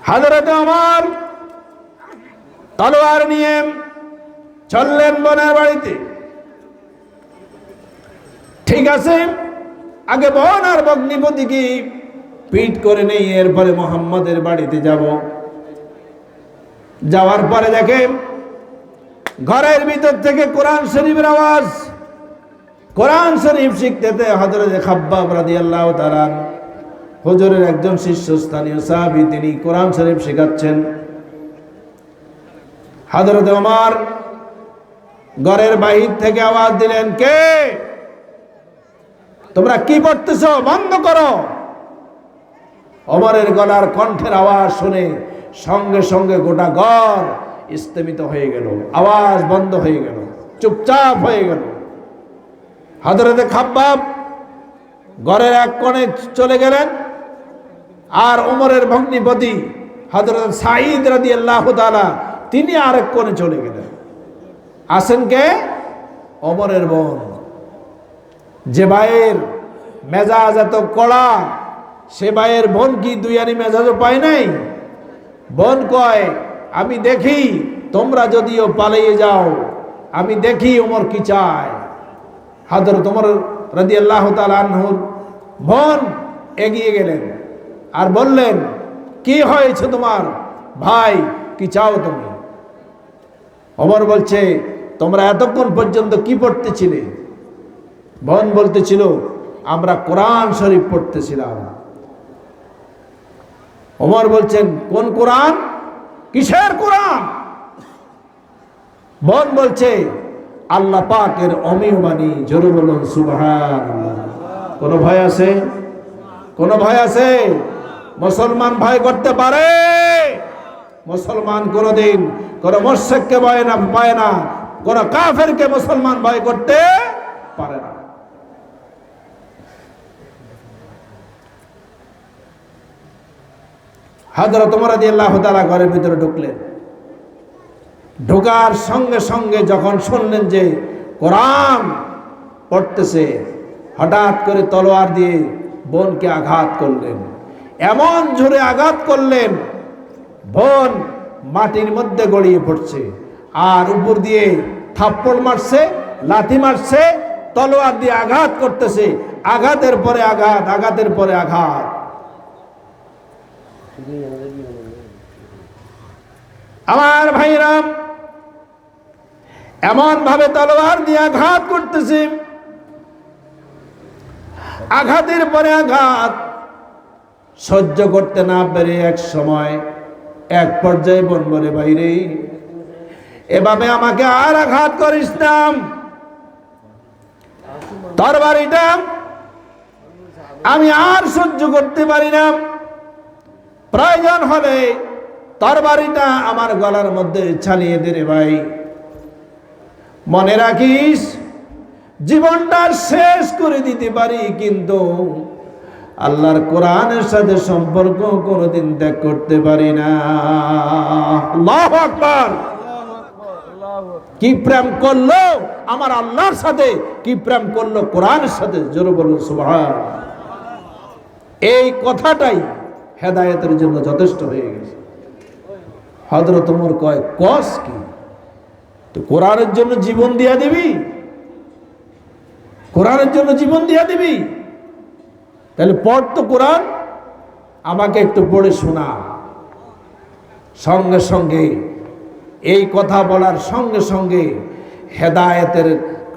হযরত ওমর তলোয়ার নিয়ে চললেন বোনের বাড়িতে। ঠিক আছে, আগে বোন আর ভগ্নিপতিকে পিট করে নেই, এরপরে মুহাম্মাদের বাড়িতে যাব। যাওয়ার পরে দেখে ঘরের ভিতর থেকে কোরআন শরীফের আওয়াজ। কোরআন শরীফ শিখতেতে হযরত খাব্বাব রাদিয়াল্লাহু তাআলা হুজুরের একজন শীর্ষস্থানীয় সাহাবী, তিনি কোরআন শরীফ শেখাচ্ছেন। হযরত ওমর ঘরের বাহির থেকে আওয়াজ দিলেন, কে তোমরা কি পড়তেছো? বন্ধ করো। ওমরের গলার কণ্ঠের আওয়াজ শুনে সঙ্গে সঙ্গে গোটা ঘর স্তম্ভিত হয়ে গেল, আওয়াজ বন্ধ হয়ে গেল, চুপচাপ হয়ে গেল। হযরত খাব্বাব ঘরের এক কোণে চলে গেলেন, আর ওমরের ভগ্নিপতি হযরত সাঈদ রাদিয়াল্লাহু তাআলা তিনি আরেক কোণে চলে গেলেন। আসেন কে? ওমরের বোন। যে ভাইয়ের মেজাজ এত কড়া, সে ভাইয়ের বোন কি দুই আনি মেজাজও পায় নাই? বোন কয়, আমি দেখি তোমরা যদিও পালিয়ে যাও, আমি দেখি ওমর কি চায়। হযরত ওমর রাদিয়াল্লাহু তাআলা আনহুর বোন এগিয়ে গেলেন আর বললেন, কি হয়েছে তোমার ভাই, কি চাও তুমি? ওমর বলছে, তোমরা এতক্ষণ পর্যন্ত কি পড়তেছিলে? বোন বলতেছিল, আমরা কোরআন শরীফ পড়তেছিলাম। ওমর বলছেন, কোন কোরআন? কিসের কোরআন? বোন বলছে, আল্লাহ পাকের অমীয় বাণী। জোরে বলুন সুবহানাল্লাহ। কোন ভয় আছে? কোন ভয় আছে? মুসলমান ভয় করতে পারে? মুসলমান কোনদিন কোন মুশরিককে ভয় না পায় না, কোন কাফেরকে মুসলমান ভয় করতে পারে না। হযরত ওমর রাদিয়াল্লাহু তাআলা ঘরের ভিতরে ঢুকলেন। ঢোকার সঙ্গে সঙ্গে যখন শুনলেন যে কোরআন পড়তেছে, হঠাৎ করে তলোয়ার দিয়ে বোনকে আঘাত করলেন। এমন জোরে আঘাত করলেন, বোন মাটির মধ্যে গড়িয়ে পড়ছে, আর উপর দিয়ে থাপ্পড় মারছে, লাথি মারছে, তলোয়ার দিয়ে আঘাত করতেছে, আঘাতের পরে আঘাত, আঘাতের পরে আঘাত। আমার ভাইরাম, এমন ভাবে তলোয়ার দিয়ে আঘাত করতেছে, আঘাতের পরে আঘাত সহ্য করতে না পেরে এক সময় এক পর্যায়ে বোন বলে, বাইরে এভাবে আমাকে আর আঘাত করিস না, তরবারিটা আমি আর সহ্য করতে পারি না, প্রয়োজন হলে তরবারিটা আমার গলার মধ্যে চালিয়ে দে রে ভাই। মনে রাখিস, জীবনটা শেষ করে দিতে পারি, কিন্তু আল্লাহর কোরআনের সাথে সম্পর্ক কোনোদিন ত্যাগ করতে পারি না। আল্লাহু আকবার। কি প্রেম করলো আমার আল্লাহর সাথে, কি প্রেম করলো কোরআনের সাথে। জোরে বলুন সুবহান। এই কথাটাই হেদায়েতের জন্য যথেষ্ট হয়ে গেছে। হযরত ওমর কয়, কস কি? তো কোরআনের জন্য জীবন দিয়া দিবি? কোরআনের জন্য জীবন দিয়া দিবি? তাহলে পড় তো কোরআন, আমাকে একটু পড়ে শোনা। সঙ্গে সঙ্গে এই কথা বলার সঙ্গে সঙ্গে হেদায়েতের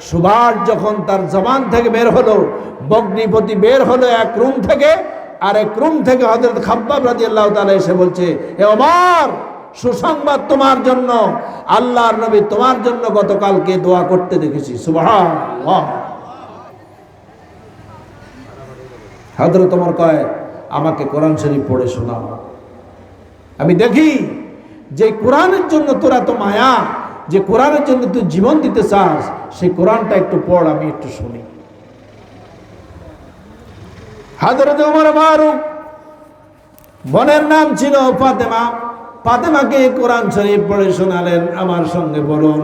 সুবাস যখন তার জবান থেকে বের হলো, ভগ্নিপতি বের হলো এক রুম থেকে, আর এক রুম থেকে হযরত খাব্বাব রাদিয়াল্লাহু তাআলা এসে বলছে, হে ওমর, সুসংবাদ তোমার জন্য, আল্লাহর নবী তোমার জন্য গতকালকে দোয়া করতে দেখেছি। সুবহানাল্লাহ। হযরত ওমর কয়, আমাকে কোরআন শরীফ পড়ে শোনাও। আমি দেখি যে কোরআনের জন্য তোরা তো মায়া, যে কোরআনের জন্য তুই জীবন দিতে চাস, সেই কোরআনটা একটু পড়, আমি একটু শুনি। হযরত ওমর ফারুক, বোনের নাম ছিল ফাতেমা, ফাতেমাকে কোরআন শরীফ পড়ে শোনালেন। আমার সঙ্গে বলুন,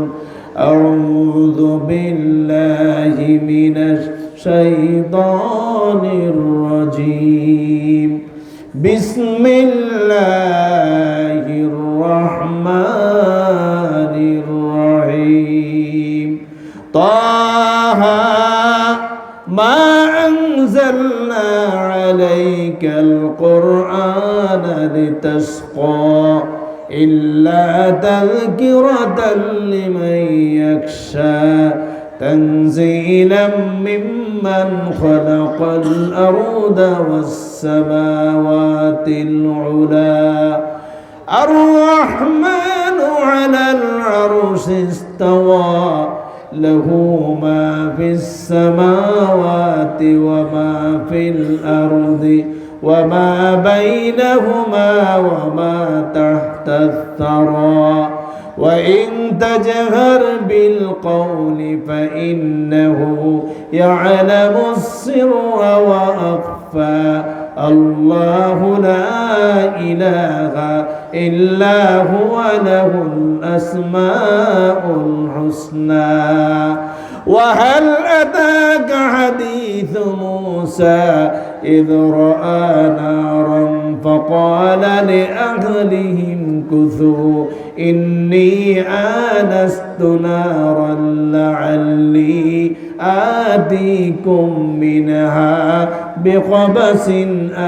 আউযু বিল্লাহি মিনাশ শাইতানির রাজীম, বিসমিল্লাহ আলাইকাল কুরআন লিতাশকা ইল্লা তাযকিরাতাল লিমান ইয়াখশা تنزيلا ممن خلق الأرض والسماوات العلى الرحمن على العرش استوى له ما في السماوات وما في الأرض وما بينهما وما تحت الثرى وإن تجهر بالقول فإنه يعلم السر وأخفى الله لا إله إلا هو له الأسماء الحسنى وهل أتاك حديث موسى إذ رأى نارا فقال لأهلهم كثوا إني آنست نارا لعلي آتيكم منها بقبس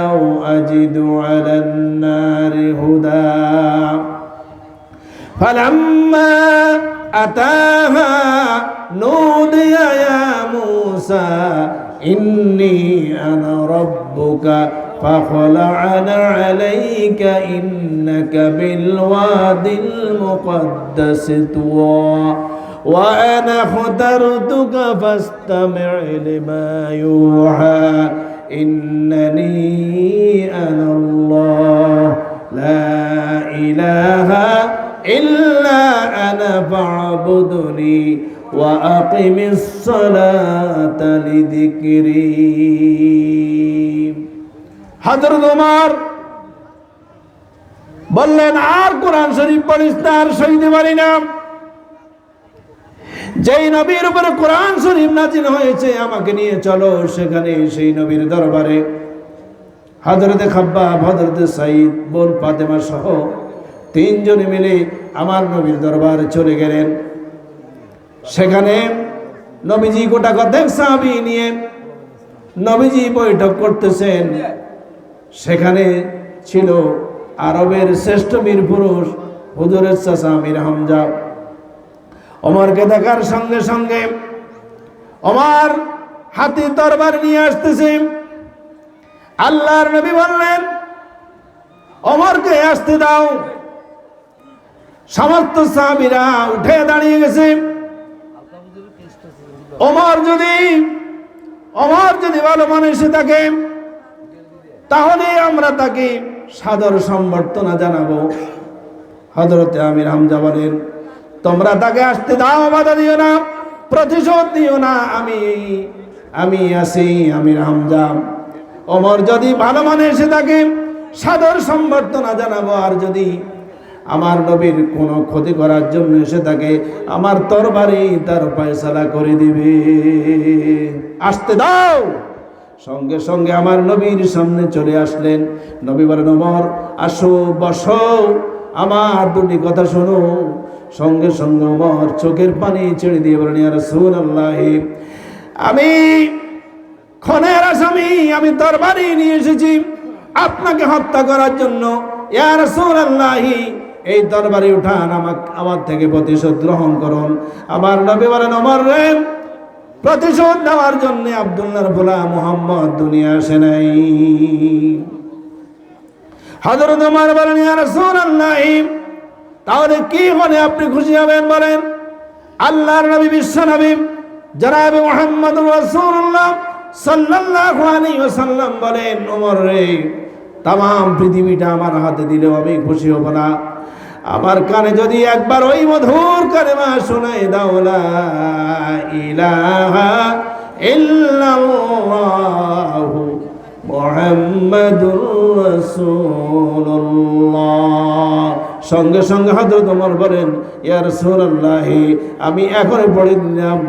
أو أجد على النار هدى فلما أتاها نودي يا موسى إني أنا ربك فاخلع عليك إنك بالوادي المقدس طوى وأنا اخترتك فاستمع لما يوحى إنني أنا الله لا إله إلا أنا فاعبدني وأقم الصلاة لذكري হযরত ওমর বললেন আর কোরআন শরীফ পড়িস না, আর সইতে পারি না। যেই নবীর উপরে কোরআন শরীফ নাযিল হয়েছে আমাকে নিয়ে চলো সেখানে, সেই নবীর দরবারে। হযরতে খাব্বাব, হযরতে সাঈদ, বোন ফাতেমা সহ তিনজনে মিলে আমার নবীর দরবারে চলে গেলেন। সেখানে নবীজি গোটা কয়েক সাহাবী নিয়ে নবীজি বৈঠক করতেছেন। সেখানে ছিল আরবের শ্রেষ্ঠ বীর পুরুষ হুজুরের চাচা আমির হামজা। ওমরকে দেখার সঙ্গে সঙ্গে ওমর হাতি তরবার নিয়ে আসতেছে। আল্লাহর নবী বললেন, ওমরকে আসতে দাও। সমস্ত সাহাবীরা উঠে দাঁড়িয়ে গেছে। ওমর যদি ভালো মানুষে থাকে তাহলে আমরা তাকে সাদর সম্বর্ধনা জানাবো। হযরতে আমির হামজা বলেন, তোমরা তাকে আসতে দাও, বাধা দিও না, প্রতিশোধ দিও না, আমি আছি আমির হামজা। ওমর যদি ভালো মানুষে থাকে সাদর সম্বর্ধনা জানাবো, আর যদি আমার নবীর কোনো ক্ষতি করার জন্য এসে থাকে আমার তরবারি তার ফয়সালা করে দিবে। আসতে দাও। সঙ্গে সঙ্গে আমার নবীর সামনে চলে আসলেন। নবী বলেন, ওমর আসো, বসো, আমার দুটি কথা শোনো। সঙ্গে সঙ্গে ওমর চোখের পানি ছেড়ে দিয়ে বলেন, ইয়া রাসূলুল্লাহ, আমি খুনের আসামি, আমি তরবারি নিয়ে এসেছি আপনাকে হত্যা করার জন্য। ইয়া রাসূলুল্লাহ, এই তরবারি উঠান, আমার থেকে প্রতিশোধ গ্রহণ করুন। আমার নবী বলেন, ওমর রে, প্রতিশোধ দেওয়ার জন্য আব্দুল্লাহর পোলা মুহাম্মদ দুনিয়া আসে নাই। হযরত ওমর বলেন, ইয়া রাসূলুল্লাহ, তাহলে কি হলে আপনি খুশি হবেন বলেন? আল্লাহর নবী, বিশ্ব নবী জনাবে মুহাম্মদুর রাসূলুল্লাহ সাল্লাল্লাহু আলাইহি ওয়াসাল্লাম বলেন, ওমর রে, তাম পৃথিবীটা আমার হাতে দিলেও আমি খুশি হব না। আমার কানে যদি একবার ওই মধুর কালেমা শোনায় দাও, লা ইলাহা ইল্লাল্লাহু মুহাম্মাদুর রাসূলুল্লাহ। সঙ্গে সঙ্গে হযরত ওমর বলেন, ইয়া রাসূলুল্লাহ, আমি এখন পড়ে দিলাম,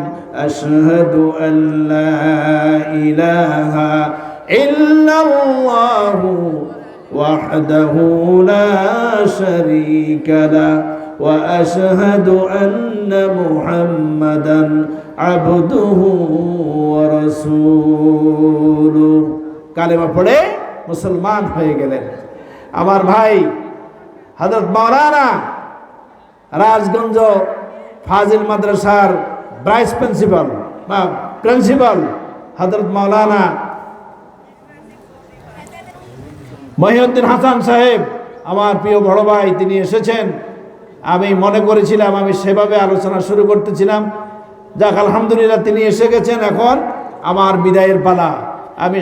আশহাদু আল্লা ইলাহা ইল্লাল্লাহু ওয়াহদাহু লা শারীকা লাহু ওয়া আশহাদু আন্না মুহাম্মাদান আবদুহু ওয়া রাসূলুহু। কালেমা পড়ে মুসলমান হয়ে গেলেন। আমার ভাই হযরত মাওলানা রাজগঞ্জ ফাজিল মাদ্রাসার ভাইস প্রিন্সিপাল বা প্রিন্সিপাল হযরত মাওলানা মহিউদ্দিন হাসান সাহেব, আমার প্রিয় বড় ভাই, তিনি এসেছেন। আমি মনে করেছিলাম আমি সেভাবে আলোচনা শুরু করতেছিলাম, যাক আলহামদুলিল্লাহ তিনি এসে গেছেন। এখন আমার বিদায়ের পালা। আমি